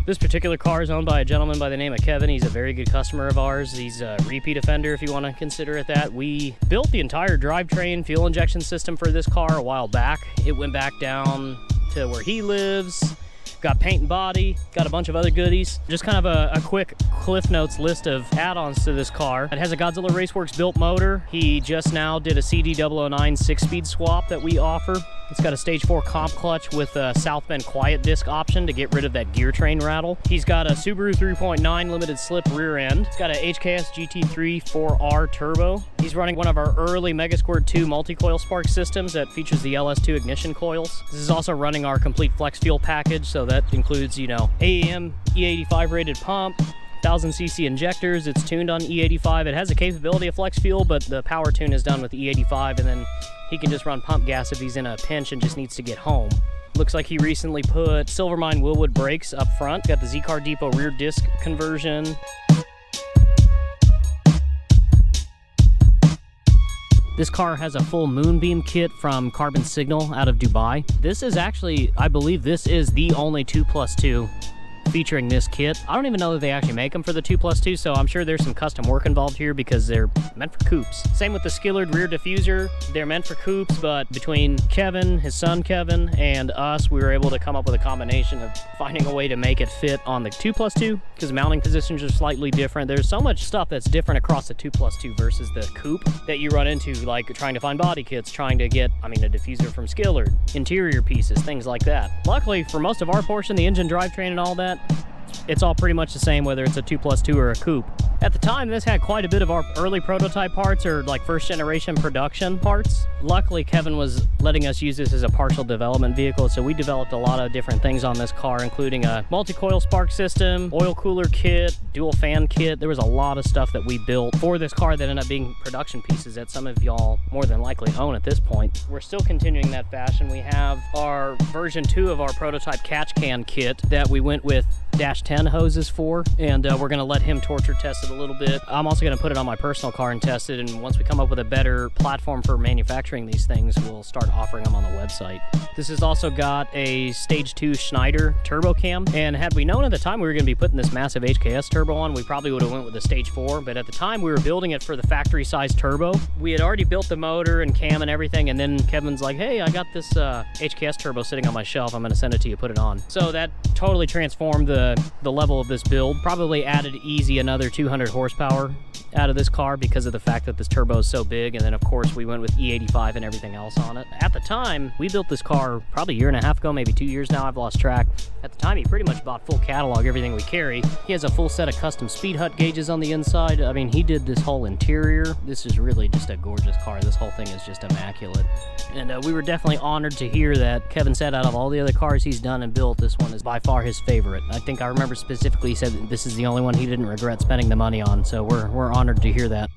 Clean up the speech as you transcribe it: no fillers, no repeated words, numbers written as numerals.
This particular car is owned by a gentleman by the name of Kevin. He's a very good customer of ours. He's a repeat offender, if you want to consider it that. We built the entire drivetrain fuel injection system for this car a while back. It went back down to where he lives. Got paint and body, got a bunch of other goodies. Just kind of a quick Cliff Notes list of add-ons to this car. It has a Godzilla Raceworks built motor. He just now did a CD009 6-speed swap that we offer. It's got a stage 4 comp clutch with a South Bend quiet disc option to get rid of that gear train rattle. He's got a Subaru 3.9 limited slip rear end. It's got a HKS GT3 4R turbo. He's running one of our early Megasquirt 2 multi-coil spark systems that features the LS2 ignition coils. This is also running our complete flex fuel package, so that includes, you know, AEM E85 rated pump, 1000cc injectors. It's tuned on E85. It has a capability of flex fuel, but the power tune is done with E85, and then he can just run pump gas if he's in a pinch and just needs to get home. Looks like he recently put Silvermine Willwood brakes up front. Got the Z-Car Depot rear disc conversion. This car has a full Moonbeam kit from Carbon Signal out of Dubai. This is actually, I believe this is the only 2+2 featuring this kit. I don't even know that they actually make them for the 2+2, so I'm sure there's some custom work involved here because they're meant for coupes. Same with the skillered rear diffuser. They're meant for coupes, but between Kevin, his son Kevin, and us, we were able to come up with a combination of finding a way to make it fit on the 2+2 because mounting positions are slightly different. There's so much stuff that's different across the 2+2 versus the coupe that you run into, like trying to find body kits, trying to get, a diffuser from skillered, interior pieces, things like that. Luckily, for most of our portion, the engine drivetrain and all that, it's all pretty much the same whether it's a 2+2 or a coupe. At the time, this had quite a bit of our early prototype parts or like first generation production parts. Luckily, Kevin was letting us use this as a partial development vehicle, so we developed a lot of different things on this car, including a multi-coil spark system, oil cooler kit, dual fan kit. There was a lot of stuff that we built for this car that ended up being production pieces that some of y'all more than likely own at this point. We're still continuing that fashion. We have our version 2 of our prototype catch can kit that we went with dash 10 hoses for, and we're going to let him torture test it a little bit. I'm also going to put it on my personal car and test it, and once we come up with a better platform for manufacturing these things, we'll start offering them on the website. This has also got a stage 2 Schneider turbo cam, and had we known at the time we were going to be putting this massive HKS turbo on, we probably would have went with the stage 4, but at the time we were building it for the factory size turbo. We had already built the motor and cam and everything, and then Kevin's like, hey, I got this HKS turbo sitting on my shelf, I'm going to send it to you, put it on. So that totally transformed the level of this build. Probably added easy another 200 horsepower out of this car because of the fact that this turbo is so big, and then of course we went with E85 and everything else on it. At the time, we built this car probably a year and a half ago, maybe 2 years now, I've lost track. At the time, he pretty much bought full catalog, everything we carry. He has a full set of custom speed hut gauges on the inside. He did this whole interior. This is really just a gorgeous car. This whole thing is just immaculate. And we were definitely honored to hear that Kevin said out of all the other cars he's done and built, this one is by far his favorite. I think I remember specifically he said that this is the only one he didn't regret spending the money on, so we're honored to hear that.